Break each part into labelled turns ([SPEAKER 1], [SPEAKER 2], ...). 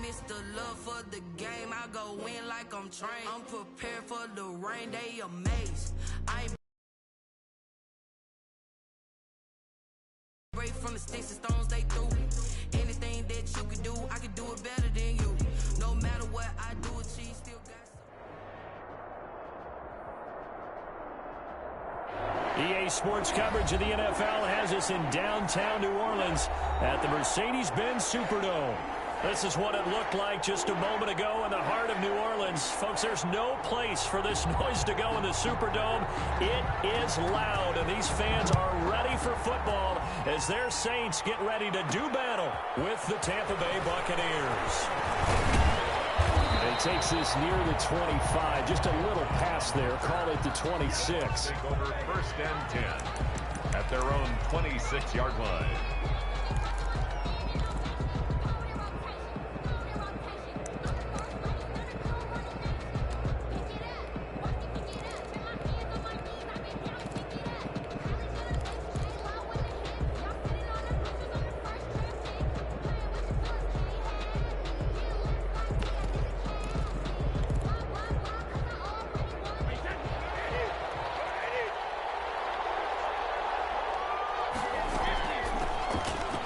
[SPEAKER 1] miss the love for the game. I go in like I'm trained. I'm prepared for the rain, they amazed. I ain't break from the sticks and stones they threw. Anything that you can do, I can do it better than you. No matter what I do, achieve, still got some.
[SPEAKER 2] EA Sports coverage of the NFL has us in downtown New Orleans at the Mercedes-Benz Superdome. This is what it looked like just a moment ago in the heart of New Orleans. Folks, there's no place for this noise to go in the Superdome. It is loud, and these fans are ready for football as their Saints get ready to do battle with the Tampa Bay Buccaneers.
[SPEAKER 3] He takes this near the 25. Just a little pass there. Call it the 26.
[SPEAKER 4] Take over 1st and 10 at their own 26-yard line.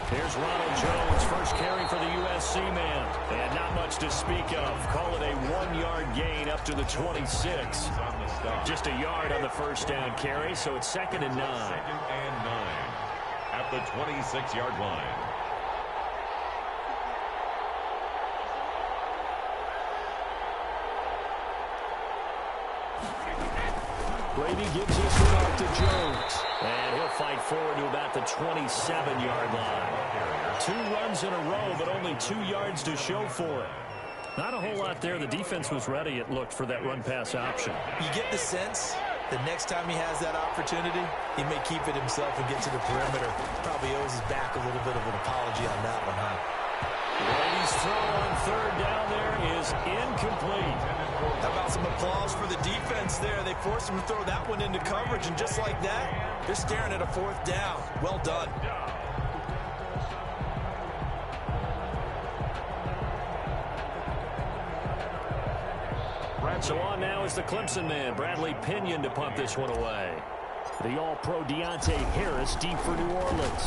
[SPEAKER 2] Here's Ronald Jones, first carry for the USC man. And not much to speak of. Call it a 1-yard gain up to the 26. Just a yard on the first down carry, so it's 2nd and 9.
[SPEAKER 4] 2nd and 9 at the 26-yard line.
[SPEAKER 3] Brady gives this one off to Jones.
[SPEAKER 2] And he'll fight forward to about the 27-yard line. 2 runs in a row, but only 2 yards to show for it. Not a whole lot there. The defense was ready, it looked, for that run-pass option.
[SPEAKER 5] You get the sense the next time he has that opportunity, he may keep it himself and get to the perimeter. Probably owes his back a little bit of an apology on that one, huh?
[SPEAKER 2] Brady's throw on 3rd down there is incomplete.
[SPEAKER 5] How about some applause for the defense there? They forced him to throw that one into coverage, and just like that, they're staring at a 4th down. Well done.
[SPEAKER 2] So on now is the Clemson man, Bradley Pinion, to punt this one away.
[SPEAKER 3] The All-Pro Deontay Harris deep for New Orleans.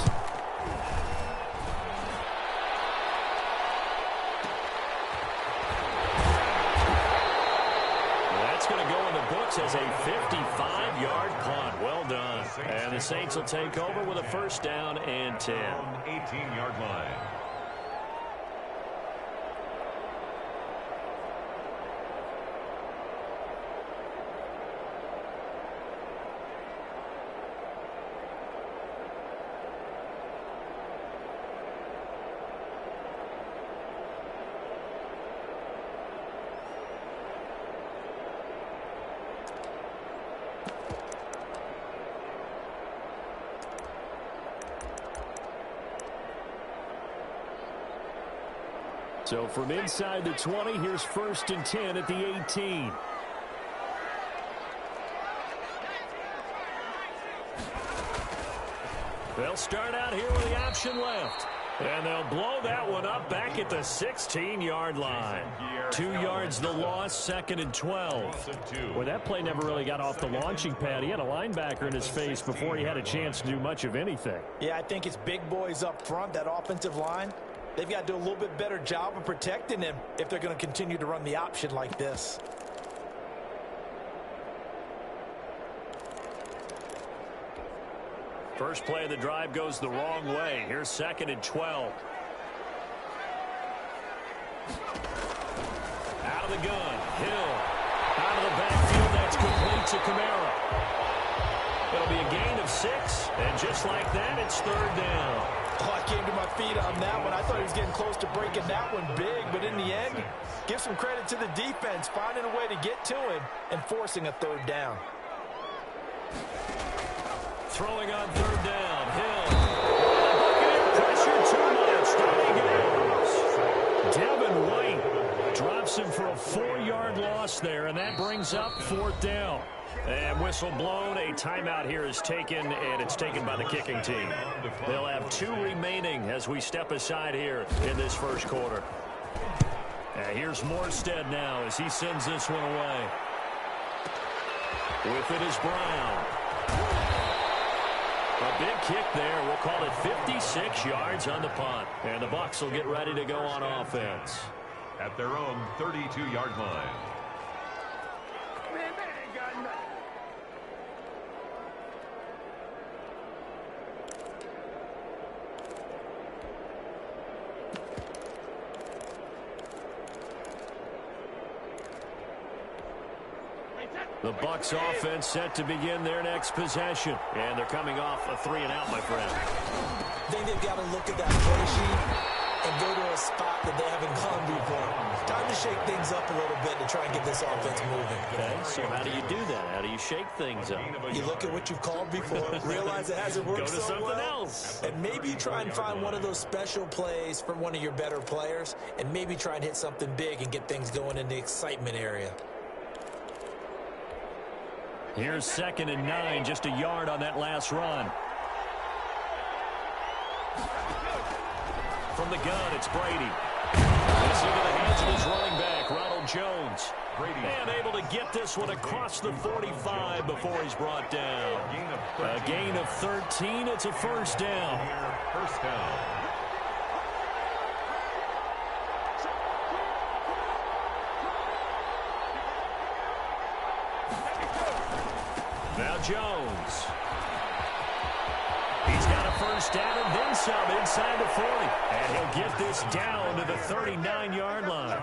[SPEAKER 2] That's going to go in the books as a 55-yard punt. Well done. And the Saints will take over with a 1st down and 10.
[SPEAKER 4] 18-yard line.
[SPEAKER 3] So from inside the 20, here's 1st and 10 at the 18.
[SPEAKER 2] They'll start out here with the option left. And they'll blow that one up back at the 16-yard line. 2 yards the loss, 2nd and 12.
[SPEAKER 3] Well, that play never really got off the launching pad. He had a linebacker in his face before he had a chance to do much of anything.
[SPEAKER 5] Yeah, I think it's big boys up front, that offensive line. They've got to do a little bit better job of protecting him if they're going to continue to run the option like this.
[SPEAKER 2] First play of the drive goes the wrong way. Here's 2nd and 12. Out of the gun. Hill. Out of the backfield. That's complete to Kamara. It'll be a gain of 6. And just like that, it's 3rd down.
[SPEAKER 5] Oh, I came to my feet on that one. I thought he was getting close to breaking that one big. But in the end, give some credit to the defense, finding a way to get to him and forcing a 3rd down.
[SPEAKER 2] Throwing on 3rd down. Hill. Pressure too much. Down he goes. Devin White drops him for a 4-yard loss there, and that brings up 4th down. And whistle blown. A timeout here is taken, and it's taken by the kicking team. They'll have 2 remaining as we step aside here in this first quarter. Here's Morstead now as he sends this one away. With it is Brown. A big kick there. We'll call it 56 yards on the punt. And the Bucs will get ready to go on offense.
[SPEAKER 4] At their own 32-yard line.
[SPEAKER 2] The Bucs offense set to begin their next possession. And they're coming off a 3-and-out, my friend.
[SPEAKER 5] I think they've got to look at that play sheet and go to a spot that they haven't gone before. Time to shake things up a little bit to try and get this offense moving.
[SPEAKER 2] Okay, so how do you do that? How do you shake things up?
[SPEAKER 5] You look at what you've called before, realize it hasn't worked
[SPEAKER 2] so well. Go to something else.
[SPEAKER 5] And maybe try and find one of those special plays from one of your better players, and maybe try and hit something big and get things going in the excitement area.
[SPEAKER 2] Here's 2nd and 9, just a yard on that last run. From the gun, it's Brady. This into the hands of his running back, Ronald Jones. And able to get this one across the 45 before he's brought down. A gain of 13. It's a first down.
[SPEAKER 4] First down.
[SPEAKER 2] Now Jones. He's got a first down and then some inside the 40. And he'll get this down to the 39-yard line.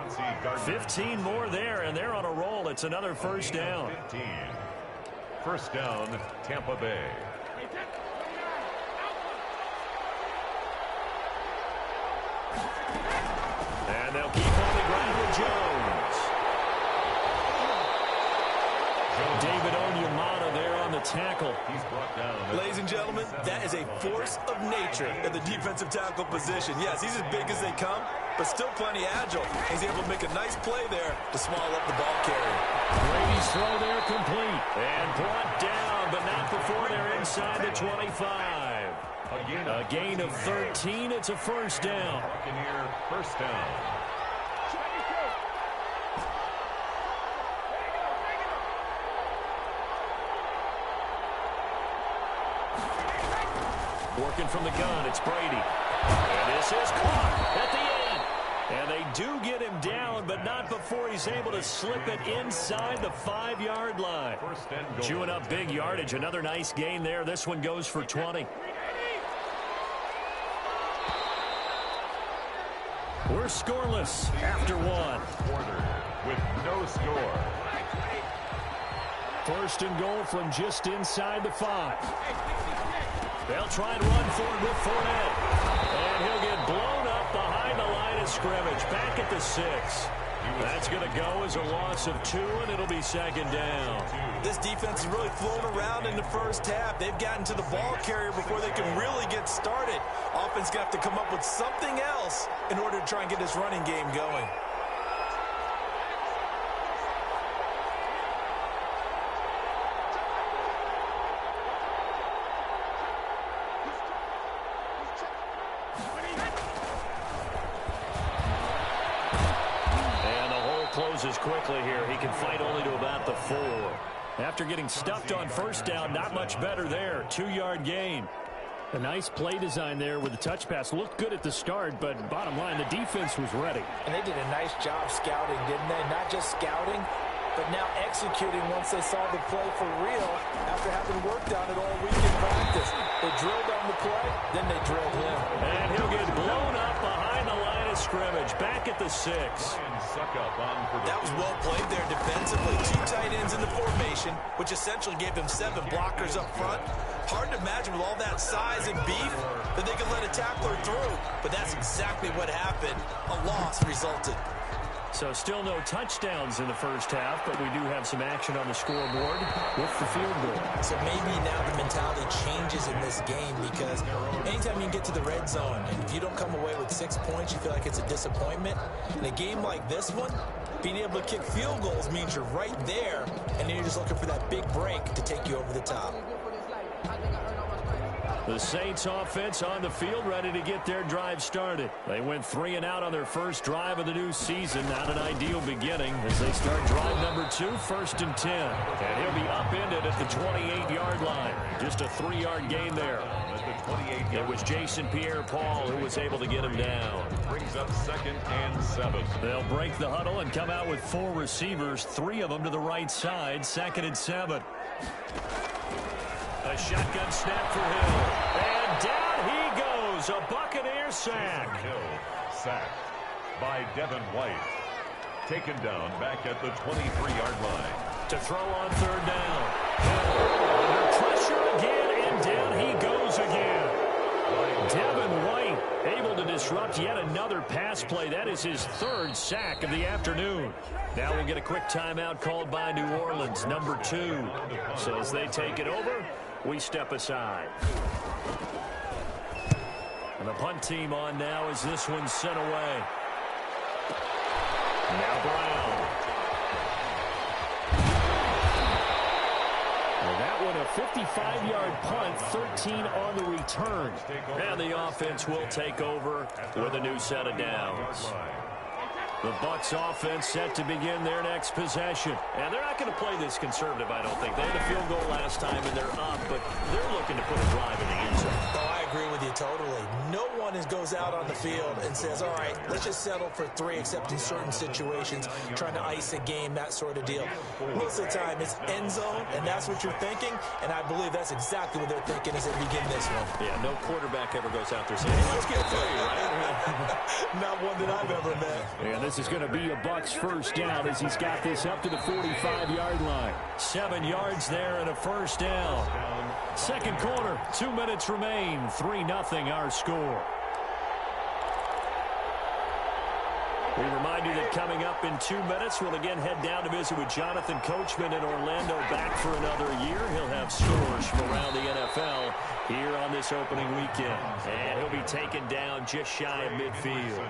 [SPEAKER 2] 15 more there, and they're on a roll. It's another first down.
[SPEAKER 4] 15. First down, Tampa Bay.
[SPEAKER 2] And they'll keep on the ground with Jones. David Onyemata there on the tackle.
[SPEAKER 4] He's brought down.
[SPEAKER 5] Ladies and gentlemen, that is a force of nature in the defensive tackle position. Yes, he's as big as they come, but still plenty agile. He's able to make a nice play there to small up the ball carrier.
[SPEAKER 2] Brady's throw there complete. And brought down, but not before they're inside the 25. A gain of 13. It's a first down.
[SPEAKER 4] Buccaneer first down.
[SPEAKER 2] Working from the gun, it's Brady. And this is caught at the end. And they do get him down, but not before he's able to slip it inside the 5-yard line. Chewing up big yardage. Another nice gain there. This one goes for 20. We're scoreless after one.
[SPEAKER 4] Quarter with no score.
[SPEAKER 2] First and goal from just inside the 5. They'll try and run for it with Fournette. And he'll get blown up behind the line of scrimmage. Back at the 6. That's going to go as a loss of 2, and it'll be second down.
[SPEAKER 5] This defense is really flown around in the first half. They've gotten to the ball carrier before they can really get started. Offense got to come up with something else in order to try and get this running game going.
[SPEAKER 2] Closes quickly here. He can fight only to about the 4. After getting stuffed on first down, not much better there. 2-yard gain. A nice play design there with the touch pass. Looked good at the start, but bottom line, the defense was ready.
[SPEAKER 5] And they did a nice job scouting, didn't they? Not just scouting, but now executing once they saw the play for real after having worked on it all week in practice. They drilled on the play, then they drilled him.
[SPEAKER 2] And he'll get blown up behind the line of scrimmage. Back at the 6.
[SPEAKER 5] That was well played there defensively. 2 tight ends in the formation, which essentially gave him 7 blockers up front. Hard to imagine with all that size and beef that they could let a tackler through. But that's exactly what happened. A loss resulted.
[SPEAKER 2] So still no touchdowns in the first half, but we do have some action on the scoreboard with the field goal.
[SPEAKER 5] So maybe now the mentality changes in this game because anytime you get to the red zone and if you don't come away with 6 points, you feel like it's a disappointment. In a game like this one, being able to kick field goals means you're right there, and then you're just looking for that big break to take you over the top.
[SPEAKER 2] The Saints offense on the field, ready to get their drive started. They went 3 and out on their first drive of the new season. Not an ideal beginning as they start drive number 2, 1st and 10. And he'll be upended at the 28-yard line. Just a 3-yard gain there. It was Jason Pierre-Paul who was able to get him down.
[SPEAKER 4] Brings up 2nd and 7.
[SPEAKER 2] They'll break the huddle and come out with 4 receivers, 3 of them to the right side, 2nd and 7. A shotgun snap for Hill. And down he goes. A Buccaneer sack.
[SPEAKER 4] Hill sacked by Devin White. Taken down back at the 23-yard line.
[SPEAKER 2] To throw on 3rd down. Hill under pressure again, and down he goes again. Devin White able to disrupt yet another pass play. That is his 3rd sack of the afternoon. Now we'll get a quick timeout called by New Orleans, number 2. So as they take it over, we step aside. And the punt team on now as this one's sent away. Now Brown. Well, that one a 55-yard punt, 13 on the return. And the offense will take over with a new set of downs. The Bucs offense set to begin their next possession. And they're not going to play this conservative, I don't think. They had a field goal last time, and they're up, but they're looking to put a drive in the end zone.
[SPEAKER 5] Oh, I agree with you totally. No one goes out on the field and says, all right, let's just settle for 3, except in certain situations, trying to ice a game, that sort of deal. Most of the time, it's end zone, and that's what you're thinking, and I believe that's exactly what they're thinking as they begin this one.
[SPEAKER 2] Yeah, no quarterback ever goes out there saying, hey, let's get 3, right?
[SPEAKER 5] Not one that I've ever met.
[SPEAKER 3] And this is going to be a Bucs first down as he's got this up to the 45-yard line.
[SPEAKER 2] 7 yards there and a first down. Second quarter, 2 minutes remain. 3-0 our score. We remind you that coming up in 2 minutes, we'll again head down to visit with Jonathan Coachman in Orlando, back for another year. He'll have scores from around the NFL here on this opening weekend. And he'll be taken down just shy of midfield.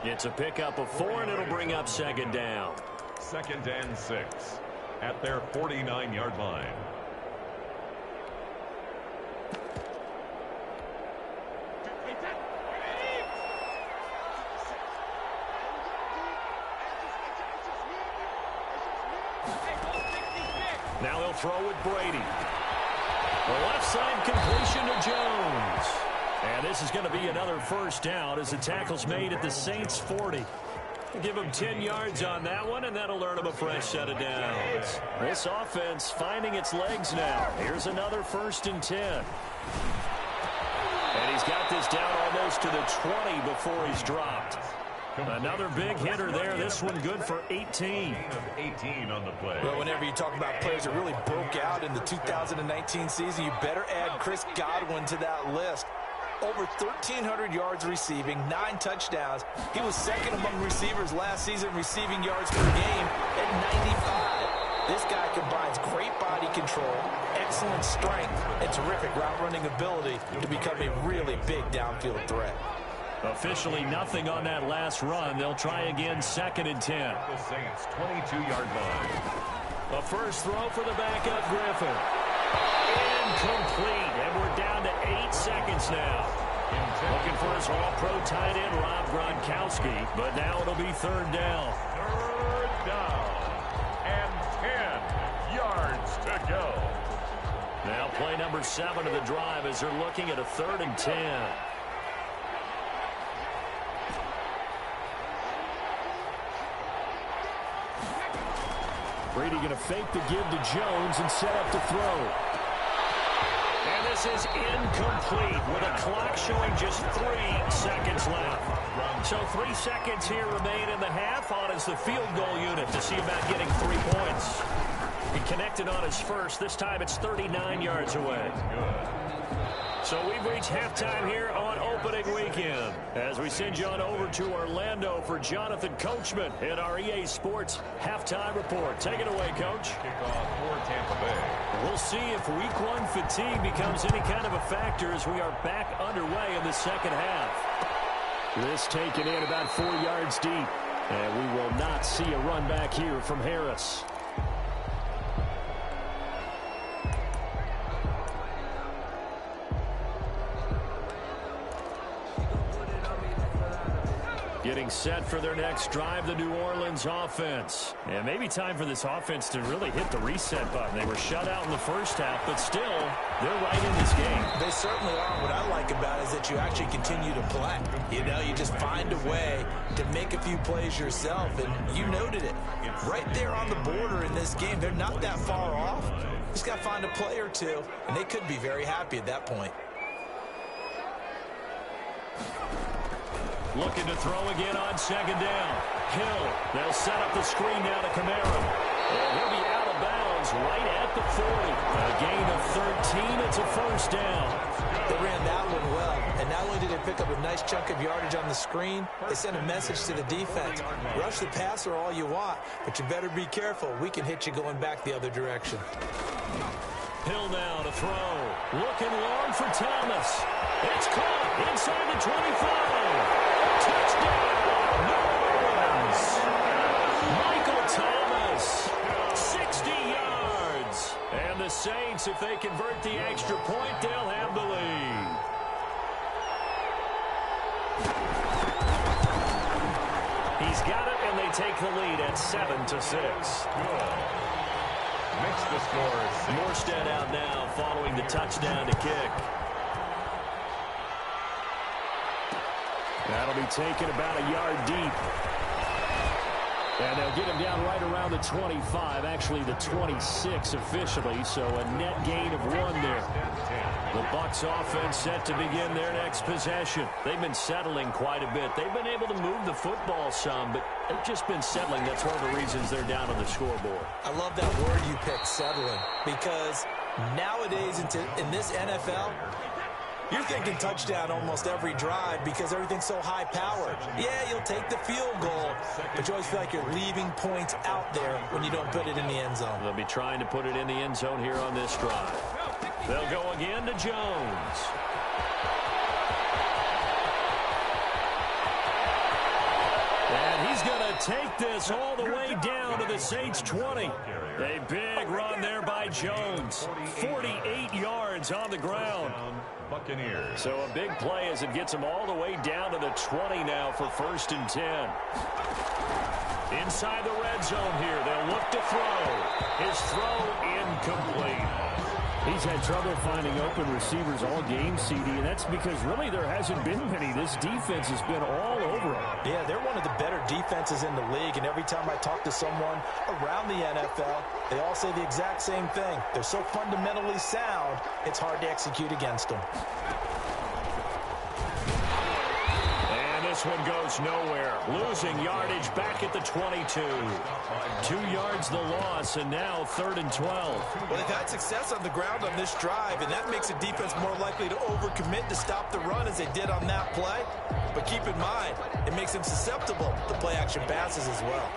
[SPEAKER 2] It's a pickup of 4, and it'll bring up 2nd down.
[SPEAKER 4] 2nd and 6 at their 49-yard line.
[SPEAKER 2] Now he'll throw with Brady. The left side completion to Jones. And this is going to be another first down as the tackle's made at the Saints 40. Give him 10 yards on that one, and that'll earn him a fresh set of downs. This offense finding its legs now. Here's another 1st and 10. And he's got this down almost to the 20 before he's dropped. Another big hitter there. This one good for 18.
[SPEAKER 4] 18 on the play.
[SPEAKER 5] Well, whenever you talk about players that really broke out in the 2019 season, you better add Chris Godwin to that list. Over 1,300 yards receiving, 9 touchdowns. He was 2nd among receivers last season receiving yards per game at 95. This guy combines great body control, excellent strength, and terrific route running ability to become a really big downfield threat.
[SPEAKER 2] Officially nothing on that last run. They'll try again, 2nd and 10.
[SPEAKER 4] The Saints 22-yard line.
[SPEAKER 2] A first throw for the backup Griffin. Incomplete, and we're down to 8 seconds now. Looking for his all-pro tight end, Rob Gronkowski, but now it'll be 3rd down.
[SPEAKER 4] 3rd down, and 10 yards to go.
[SPEAKER 2] Now play number 7 of the drive as they're looking at a 3rd and 10.
[SPEAKER 3] Brady going to fake the give to Jones and set up to throw.
[SPEAKER 2] And this is incomplete with a clock showing just 3 seconds left. So 3 seconds here remain in the half on as the field goal unit to see about getting 3 points. He connected on his first. This time it's 39 yards away. So we've reached halftime here on opening weekend as we send you on over to Orlando for Jonathan Coachman in our EA Sports halftime report. Take it away, Coach.
[SPEAKER 4] Kickoff for Tampa Bay.
[SPEAKER 2] We'll see if week 1 fatigue becomes any kind of a factor as we are back underway in the second half.
[SPEAKER 3] This taken in about 4 yards deep, and we will not see a run back here from Harris.
[SPEAKER 2] set for their next drive, the New Orleans offense. And maybe time for this offense to really hit the reset button. They were shut out in the first half, but still, they're right in this game.
[SPEAKER 5] They certainly are. What I like about it is that you actually continue to play. You know, you just find a way to make a few plays yourself, and you noted it. Right there on the border in this game, they're not that far off. Just got to find a play or two, and they could be very happy at that point.
[SPEAKER 2] Looking to throw again on second down. Hill, they'll set up the screen now to Kamara. And he'll be out of bounds right at the 40. A gain of 13, it's a first down.
[SPEAKER 5] They ran that one well, and not only did they pick up a nice chunk of yardage on the screen, they sent a message to the defense. Rush the passer all you want, but you better be careful. We can hit you going back the other direction.
[SPEAKER 2] Hill now to throw. Looking long for Thomas. It's caught inside the 25. Touchdown, New Orleans. Michael Thomas, 60 yards. And the Saints, if they convert the extra point, they'll have the lead. He's got it, and they take the lead at 7-6.
[SPEAKER 4] Makes the score 6.
[SPEAKER 2] Morstead out now following the touchdown to kick. That'll be taken about a yard deep. And they'll get him down right around the 25, actually the 26 officially, so a net gain of 1 there. The Bucs offense set to begin their next possession. They've been settling quite a bit. They've been able to move the football some, but they've just been settling. That's one of the reasons they're down on the scoreboard.
[SPEAKER 5] I love that word you picked, settling, because nowadays in this NFL, you're thinking touchdown almost every drive because everything's so high-powered. Yeah, you'll take the field goal, but you always feel like you're leaving points out there when you don't put it in the end zone.
[SPEAKER 2] They'll be trying to put it in the end zone here on this drive. They'll go again to Jones. And he's going to take this all the way down to the Saints' 20. A big run there by Jones. 48 yards on the ground.
[SPEAKER 4] Buccaneers.
[SPEAKER 2] So a big play as it gets him all the way down to the 20 now for 1st and 10. Inside the red zone here. They'll look to throw. His throw incomplete.
[SPEAKER 3] He's had trouble finding open receivers all game, CD, and that's because really there hasn't been many. This defense has been all over him.
[SPEAKER 5] Yeah, they're one of the better defenses in the league, and every time I talk to someone around the NFL, they all say the exact same thing. They're so fundamentally sound, it's hard to execute against them.
[SPEAKER 2] This one goes nowhere. Losing yardage back at the 22. 2 yards the loss, and now 3rd and 12.
[SPEAKER 5] Well, they've had success on the ground on this drive, and that makes a defense more likely to overcommit to stop the run as they did on that play. But keep in mind, it makes them susceptible to play-action passes as well.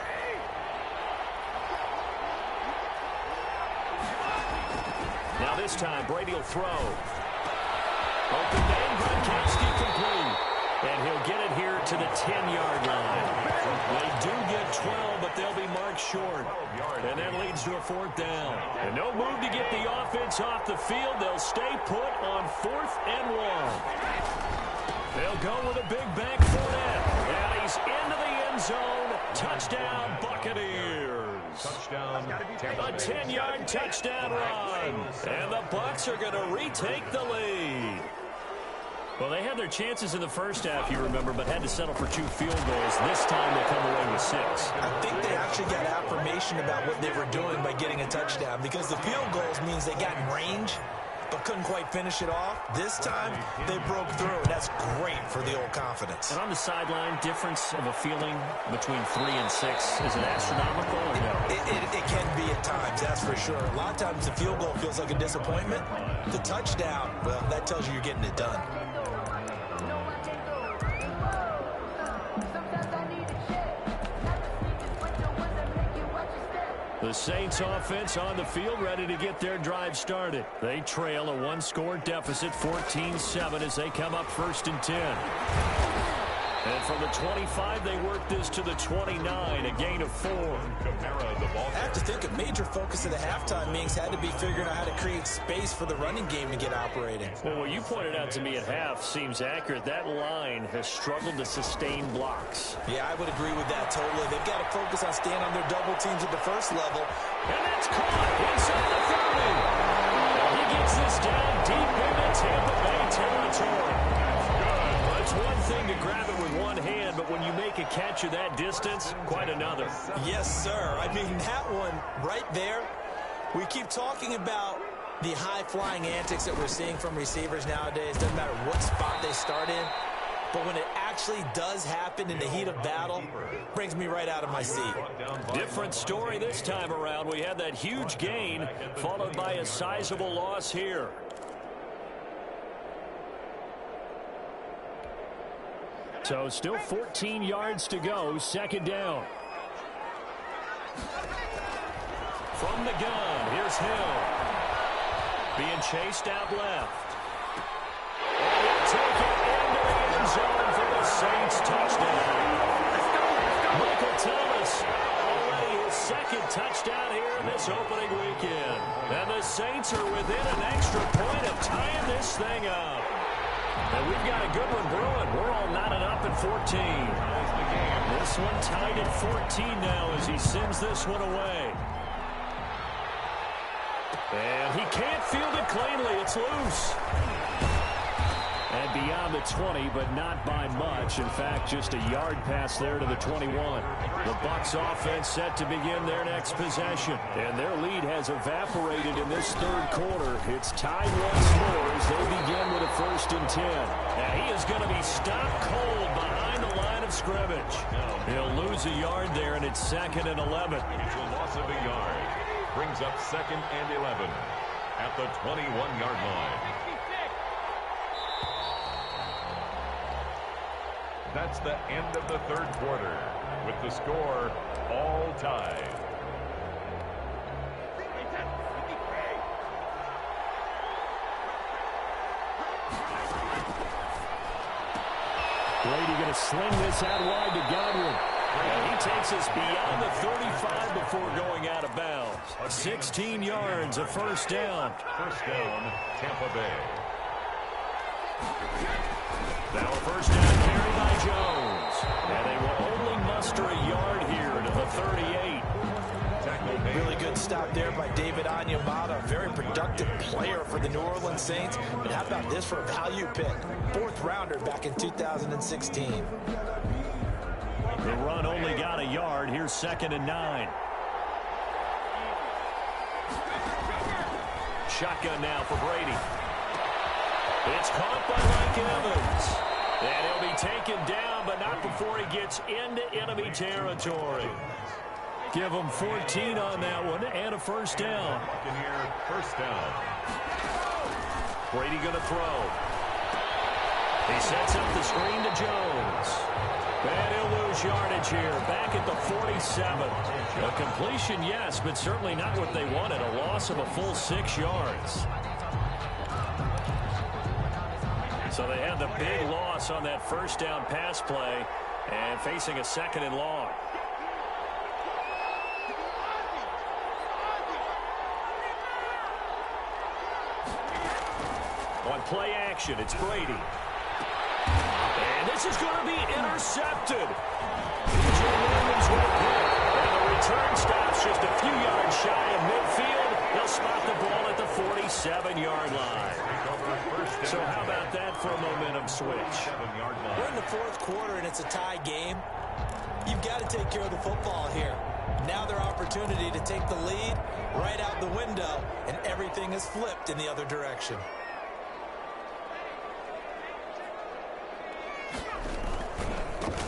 [SPEAKER 2] Now this time, Brady will throw. Open man, Gronkowski complete. And he'll get it here to the 10-yard line. They do get 12, but they'll be marked short. And that leads to a 4th down. And no move to get the offense off the field. They'll stay put on 4th and 1. They'll go with a big back Fournette. And he's into the end zone. Touchdown, Buccaneers.
[SPEAKER 4] Touchdown.
[SPEAKER 2] A 10-yard touchdown run. And the Bucs are going to retake the lead. Well, they had their chances in the first half, you remember, but had to settle for 2 field goals. This time they come away with 6.
[SPEAKER 5] I think they actually got affirmation about what they were doing by getting a touchdown, because the field goals means they got in range but couldn't quite finish it off. This time they broke through, and that's great for the old confidence.
[SPEAKER 2] And on the sideline, difference of a feeling between 3 and 6, is it astronomical or no?
[SPEAKER 5] It can be at times, that's for sure. A lot of times the field goal feels like a disappointment. The touchdown, well, that tells you you're getting it done.
[SPEAKER 2] The Saints offense on the field ready to get their drive started. They trail a 1-score deficit, 14-7, as they come up 1st and 10. And from the 25, they work this to the 29, a gain of 4.
[SPEAKER 5] I have to think a major focus of the halftime meetings had to be figuring out how to create space for the running game to get operating.
[SPEAKER 2] Well, what you pointed out to me at half seems accurate. That line has struggled to sustain blocks.
[SPEAKER 5] Yeah, I would agree with that totally. They've got to focus on staying on their double teams at the first level.
[SPEAKER 2] And that's caught inside the 30. He gets this down deep into Tampa Bay territory. It's one thing to grab it with one hand, but when you make a catch of that distance, quite another.
[SPEAKER 5] Yes, sir. I mean, that one right there, we keep talking about the high-flying antics that we're seeing from receivers nowadays. Doesn't matter what spot they start in, but when it actually does happen in the heat of battle, it brings me right out of my seat.
[SPEAKER 2] Different story this time around. We had that huge gain, followed by a sizable loss here. So still 14 yards to go, second down. From the gun, here's Hill. Being chased out left. And he'll take it into the end zone for the Saints touchdown. Michael Thomas, already his second touchdown here in this opening weekend. And the Saints are within an extra point of tying this thing up. And we've got a good one brewing. We're all knotted up at 14. This one tied at 14 now as he sends this one away. And he can't field it cleanly. It's loose. And beyond the 20, but not by much. In fact, just a yard pass there to the 21. The Bucs offense set to begin their next possession. And their lead has evaporated in this third quarter. It's tied once more as they begin with a 1st and 10. And he is going to be stopped cold behind the line of scrimmage. He'll lose a yard there, and it's 2nd and 11.
[SPEAKER 4] It's a loss of a yard. Brings up 2nd and 11 at the 21-yard line. That's the end of the third quarter, with the score all tied.
[SPEAKER 2] Brady going to sling this out wide to Godwin. And he takes us beyond the 35 before going out of bounds. 16 yards, a 1st down.
[SPEAKER 4] 1st down, Tampa Bay.
[SPEAKER 2] Now a 1st down carry by Jones. And they will only muster a yard here to the 38.
[SPEAKER 5] Really good stop there by David Onyemata. Very productive player for the New Orleans Saints. And how about this for a value pick? 4th rounder back in 2016.
[SPEAKER 2] The run only got a yard. Here's 2nd and 9. Shotgun now for Brady. It's caught by Mike Evans. And he'll be taken down, but not before he gets into enemy territory. Give him 14 on that one and a 1st down.
[SPEAKER 4] Buccaneer 1st down.
[SPEAKER 2] Brady going to throw. He sets up the screen to Jones. And he'll lose yardage here, back at the 47. A completion, yes, but certainly not what they wanted. A loss of a full 6 yards. So they had the big loss on that 1st down pass play and facing a 2nd and long. On play action, it's Brady. And this is going to be intercepted. P.J. Williams with a pick. And the return stops just a few yards shy of midfield. They'll spot the ball at the 47-yard line. So how about that for a momentum switch?
[SPEAKER 5] We're in the 4th quarter, and it's a tie game. You've got to take care of the football here. Now their opportunity to take the lead right out the window, and everything is flipped in the other direction.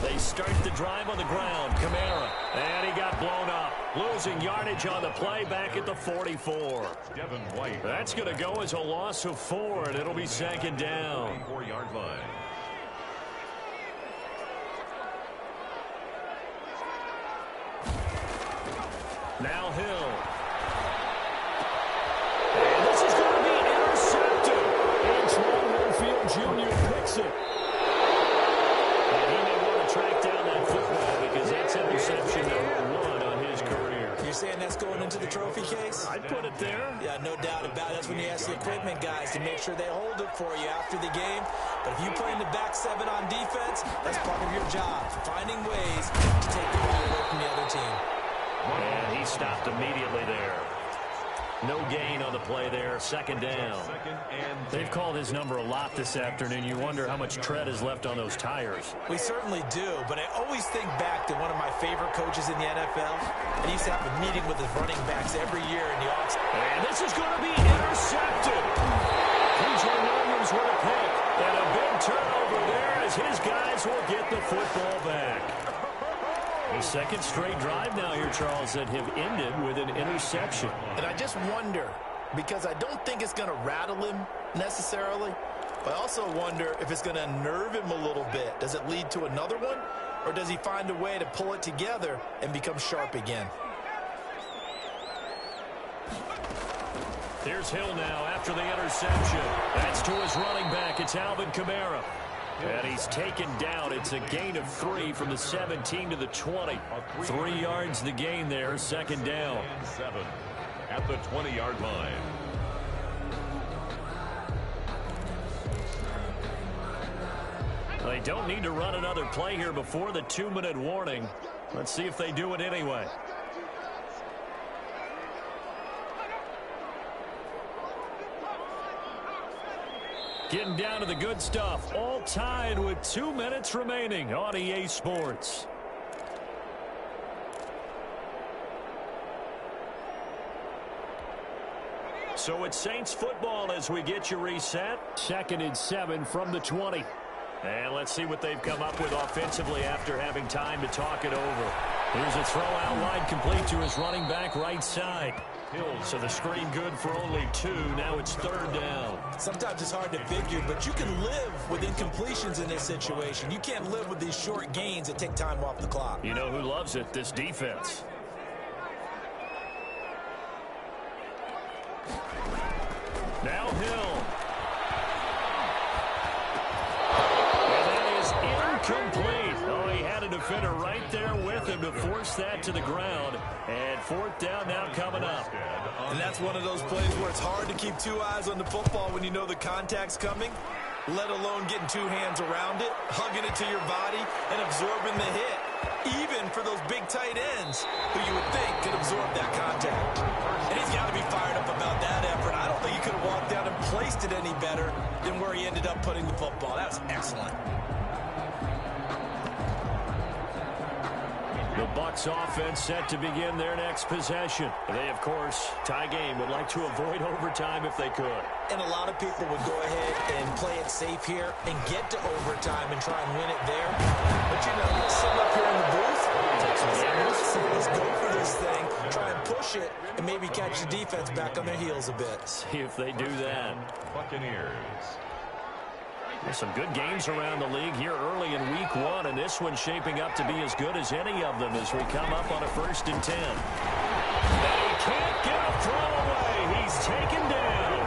[SPEAKER 2] They start the drive on the ground. Kamara. And he got blown up. Losing yardage on the play back at the 44.
[SPEAKER 4] Devin White.
[SPEAKER 2] That's going to go as a loss of 4, and it'll be 2nd down.
[SPEAKER 4] 4-yard line.
[SPEAKER 2] Now Hill. And this is going to be intercepted. And Troy Winfield Jr. picks it. And he may
[SPEAKER 5] saying that's going into the trophy case?
[SPEAKER 3] I'd put it there.
[SPEAKER 5] Yeah, no doubt about it. That's when you ask the equipment guys to make sure they hold it for you after the game. But if you play in the back seven on defense, that's part of your job, finding ways to take the ball away from the other team.
[SPEAKER 2] And he stopped immediately there. No gain on the play there, second down. They've called his number a lot this afternoon. You wonder how much tread is left on those tires.
[SPEAKER 5] We certainly do, but I always think back to one of my favorite coaches in the NFL. And he used to have a meeting with his running backs every year in the offseason.
[SPEAKER 2] And this is going to be intercepted. PJ Williams with a pick. And a big turnover there as his guys will get the football back. A second straight drive now here, Charles, that have ended with an interception.
[SPEAKER 6] And I just wonder, because I don't think it's going to rattle him necessarily, but I also wonder if it's going to unnerve him a little bit. Does it lead to another one, or does he find a way to pull it together and become sharp again?
[SPEAKER 2] Here's Hill now after the interception. That's to his running back. It's Alvin Kamara. And he's taken down. It's a gain of 3 from the 17 to the 20. 3 yards the gain there, second down.
[SPEAKER 4] 7 at the 20-yard line.
[SPEAKER 2] They don't need to run another play here before the 2-minute warning. Let's see if they do it anyway. Getting down to the good stuff. All tied with 2 minutes remaining on EA Sports. So it's Saints football as we get you reset. 2nd and 7 from the 20. And let's see what they've come up with offensively after having time to talk it over. Here's a throw out wide, complete to his running back right side. So the screen good for only 2. Now it's 3rd down.
[SPEAKER 5] Sometimes it's hard to figure, but you can live with incompletions in this situation. You can't live with these short gains that take time off the clock.
[SPEAKER 2] You know who loves it? This defense. Now Hill. And that is incomplete. Oh, he had a defender right there with him to force that to the ground. And 4th down now coming up.
[SPEAKER 5] And that's one of those plays where it's hard to keep 2 eyes on the football when you know the contact's coming, let alone getting 2 hands around it, hugging it to your body, and absorbing the hit. Even for those big tight ends who you would think could absorb that contact. And he's got to be fired up about that effort. I don't think he could have walked down and placed it any better than where he ended up putting the football. That was excellent.
[SPEAKER 2] The Bucs offense set to begin their next possession. They, of course, tie game, would like to avoid overtime if they could.
[SPEAKER 5] And a lot of people would go ahead and play it safe here and get to overtime and try and win it there. But, you know, sitting up here in the booth, let's go for this thing, try and push it, and maybe catch the defense back on their heels a bit.
[SPEAKER 2] See if they do that.
[SPEAKER 4] Buccaneers.
[SPEAKER 2] There's some good games around the league here early in week 1, and this one's shaping up to be as good as any of them as we come up on a 1st and 10. And he can't get a throw away. He's taken down.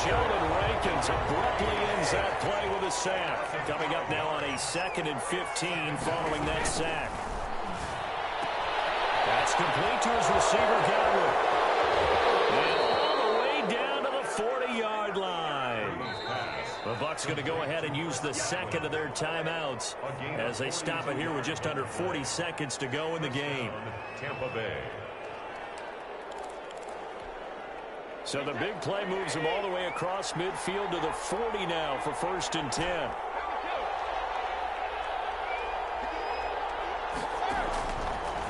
[SPEAKER 2] Sheldon Rankins abruptly ends that play with a sack. Coming up now on a 2nd and 15 following that sack. That's complete to his receiver, Godwin. And all the way down to the 40-yard line. The Bucs going to go ahead and use the 2nd of their timeouts as they stop it here with just under 40 seconds to go in the game.
[SPEAKER 4] Tampa Bay.
[SPEAKER 2] So the big play moves him all the way across midfield to the 40 now for 1st and 10.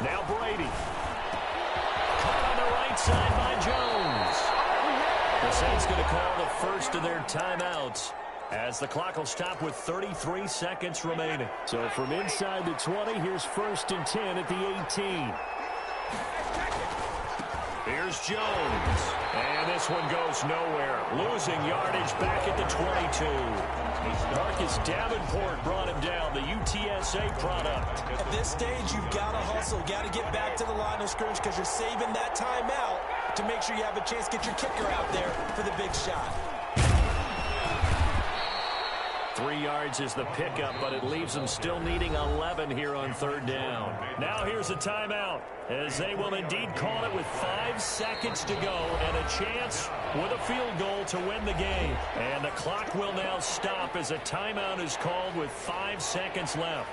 [SPEAKER 2] Now Brady. Caught on the right side by Jones. The Saints going to call the 1st of their timeouts as the clock will stop with 33 seconds remaining. So from inside the 20, here's 1st and 10 at the 18. Here's Jones. And this one goes nowhere. Losing yardage back at the 22. Marcus Davenport brought him down, the UTSA product.
[SPEAKER 5] At this stage, you've got to hustle. Got to get back to the line of scrimmage because you're saving that timeout to make sure you have a chance to get your kicker out there for the big shot.
[SPEAKER 2] 3 yards is the pickup, but it leaves them still needing 11 here on 3rd down. Now here's a timeout, as they will indeed call it with 5 seconds to go and a chance with a field goal to win the game. And the clock will now stop as a timeout is called with 5 seconds left.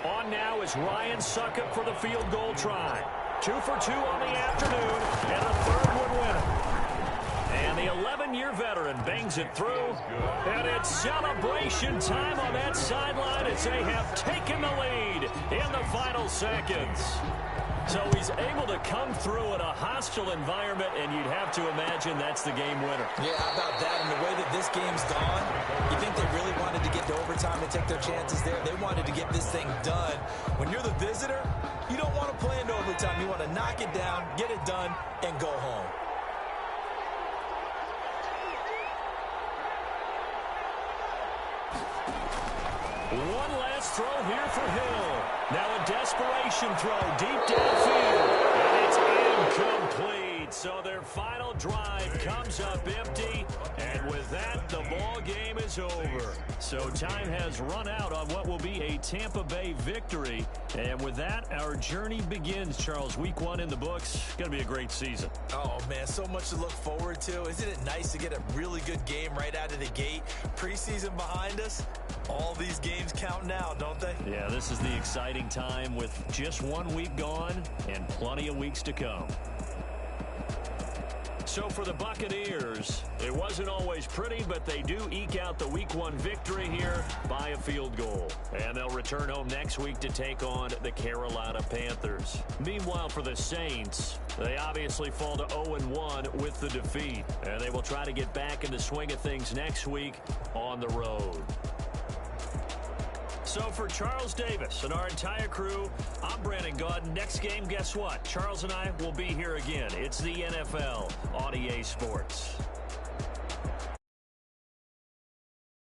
[SPEAKER 2] On now is Ryan Succop for the field goal try. 2 for 2 on the afternoon, and a 3rd one winner. And the 11-year veteran bangs it through, and it's celebration time on that sideline as they have taken the lead in the final seconds. So he's able to come through in a hostile environment, and you'd have to imagine that's the game winner.
[SPEAKER 5] Yeah, how about that? And the way that this game's gone, you think they really wanted to get to overtime and take their chances there? They wanted to get this thing done. When you're the visitor, you don't want to play into overtime. You want to knock it down, get it done, and go home.
[SPEAKER 2] One last throw here for Hill. Now a desperation throw deep downfield. And it's incomplete. So their final drive comes up empty. And with that, the ball game is over. So time has run out on what will be a Tampa Bay victory. And with that, our journey begins, Charles. Week 1 in the books. Going to be a great season.
[SPEAKER 5] Oh, man, so much to look forward to. Isn't it nice to get a really good game right out of the gate? Preseason behind us. All these games count now, don't they?
[SPEAKER 2] Yeah, this is the exciting time with just 1 week gone and plenty of weeks to come. So for the Buccaneers, it wasn't always pretty, but they do eke out the Week 1 victory here by a field goal. And they'll return home next week to take on the Carolina Panthers. Meanwhile, for the Saints, they obviously fall to 0-1 with the defeat. And they will try to get back in the swing of things next week on the road. So for Charles Davis and our entire crew, I'm Brandon Gaudin. Next game, guess what? Charles and I will be here again. It's the NFL on EA Sports.